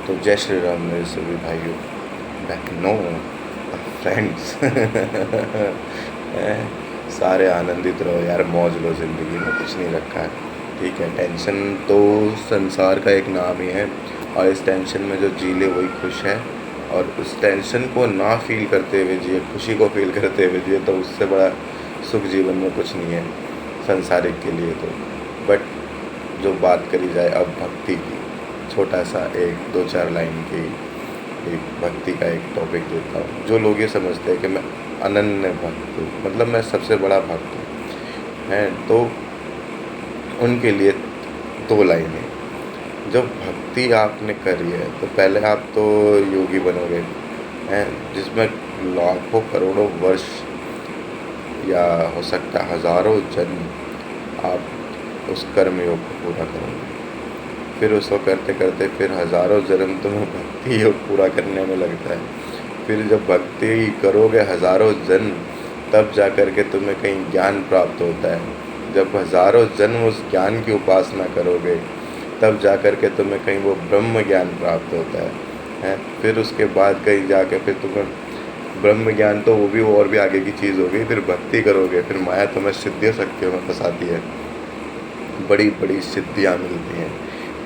तो जय श्री राम मेरे सभी भाइयों, बहनों, फ्रेंड्स। सारे आनंदित रहो यार, मौज लो, ज़िंदगी में कुछ नहीं रखा है। ठीक है, टेंशन तो संसार का एक नाम ही है, और इस टेंशन में जो जी ले वही खुश है। और उस टेंशन को ना फील करते हुए जिए, खुशी को फील करते हुए जिए, तो उससे बड़ा सुख जीवन में कुछ नहीं है संसारिक के लिए तो। बट जो बात करी जाए अब भक्ति की, छोटा सा एक 2-4 लाइन की एक भक्ति का एक टॉपिक देता हूँ। जो लोग ये समझते हैं कि मैं अनन्य भक्त हूँ, मतलब मैं सबसे बड़ा भक्त हूँ, हैं, तो उनके लिए 2 लाइनें। जब भक्ति आपने करी है तो पहले आप तो योगी बनोगे, हैं, जिसमें लाखों करोड़ों वर्ष या हो सकता है हज़ारों जन्म आप उस कर्म योग को पूरा करोगे। फिर उसको करते करते फिर हज़ारों जन्म तुम्हें भक्ति योग पूरा करने में लगता है। फिर जब भक्ति करोगे हज़ारों जन्म, तब जा कर के तुम्हें कहीं ज्ञान प्राप्त होता है। जब हज़ारों जन्म उस ज्ञान की उपासना करोगे, तब जा कर के तुम्हें कहीं वो ब्रह्म ज्ञान प्राप्त होता है। फिर उसके बाद कहीं जाके फिर तुम्हें ब्रह्म ज्ञान, तो वो भी और भी आगे की चीज़ होगी। फिर भक्ति करोगे, फिर माया तुम्हें सिद्धियों शक्तियों में फंसाती है, बड़ी बड़ी सिद्धियाँ मिलती हैं।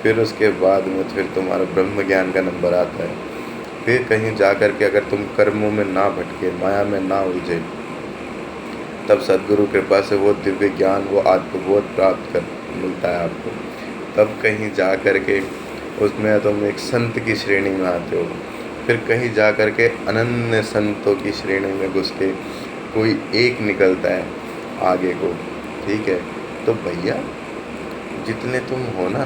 फिर उसके बाद में फिर तुम्हारा ब्रह्म ज्ञान का नंबर आता है। फिर कहीं जा कर के अगर तुम कर्मों में ना भटके, माया में ना उलझे, तब सद्गुरु कृपा से वो दिव्य ज्ञान, वो आत्मबोध प्राप्त कर मिलता है आपको। तब कहीं जा कर के उसमें तुम एक संत की श्रेणी में आते हो। फिर कहीं जा कर के अनन्य संतों की श्रेणी में घुस के कोई एक निकलता है आगे को। ठीक है, तो भैया जितने तुम हो ना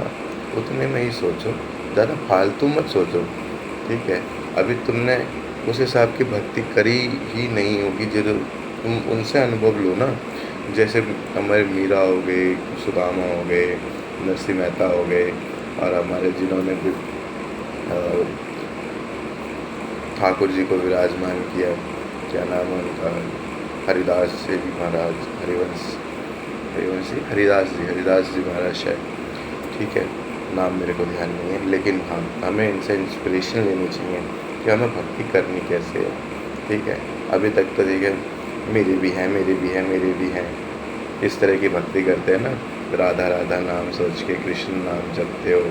उतने में ही सोचो, ज़्यादा फालतू मत सोचो। ठीक है, अभी तुमने उस हिसाब की भक्ति करी ही नहीं होगी जो तुम उनसे अनुभव लो ना। जैसे हमारे मीरा हो गए, सुदामा हो गए, नरसिंह मेहता हो गए, और हमारे जिन्होंने भी ठाकुर जी को विराजमान किया, क्या नाम है उनका, हरिदास जी महाराज, हरिदास जी महाराज शायद। ठीक है, नाम मेरे को ध्यान नहीं है, लेकिन हाँ, हमें इनसे इंस्पिरेशन लेनी चाहिए कि हमें भक्ति करनी कैसे है। ठीक है, अभी तक तो ठीक है, मेरे भी हैं, मेरे भी हैं, मेरे भी हैं, इस तरह की भक्ति करते हैं ना। राधा राधा नाम सोच के कृष्ण नाम जपते हो,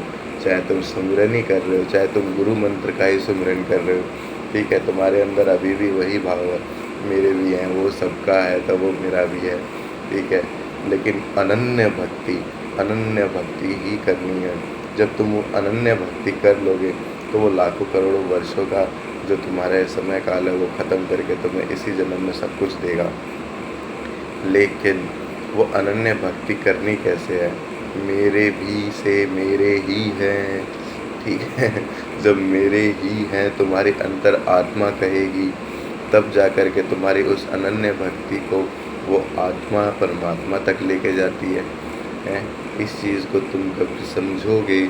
चाहे तुम सुमिरन ही कर रहे हो, चाहे तुम गुरु मंत्र का ही सुमिरन कर रहे हो। ठीक है, तुम्हारे अंदर अभी भी वही भाव है, मेरे भी हैं, वो सबका है तो वो मेरा भी है। ठीक है, लेकिन अनन्य भक्ति ही करनी है। जब तुम वो अनन्य भक्ति कर लोगे, तो वो लाखों करोड़ों वर्षों का जो तुम्हारा समय काल है वो ख़त्म करके तुम्हें इसी जन्म में सब कुछ देगा। लेकिन वो अनन्य भक्ति करनी कैसे है? मेरे भी से मेरे ही हैं। ठीक है, जब मेरे ही हैं तुम्हारी अंतर आत्मा कहेगी, तब जा कर के तुम्हारी उस अनन्य भक्ति को वो आत्मा परमात्मा तक लेके जाती है। इस चीज़ को तुम कभी समझोगे,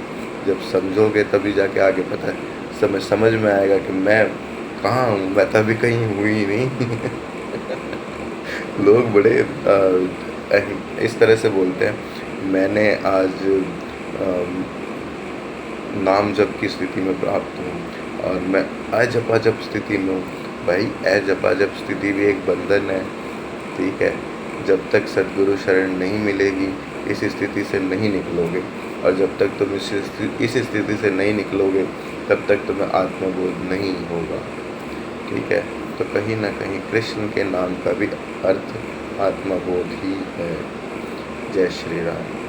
जब समझोगे तभी जाके आगे पता समझ में आएगा कि मैं कहाँ हूँ, मैं तो अभी कहीं हूँ ही नहीं। लोग बड़े इस तरह से बोलते हैं, मैंने आज नाम जप की स्थिति में प्राप्त हूँ और मैं अजपाजप स्थिति में हूँ। भाई, अजपाजप स्थिति भी एक बंधन है। ठीक है, जब तक सद्गुरु शरण नहीं मिलेगी, इस स्थिति से नहीं निकलोगे, और जब तक तुम इस स्थिति से नहीं निकलोगे, तब तक तुम्हें आत्मबोध नहीं होगा। ठीक है, तो कहीं ना कहीं कृष्ण के नाम का भी अर्थ आत्मबोध ही है। जय श्री राम।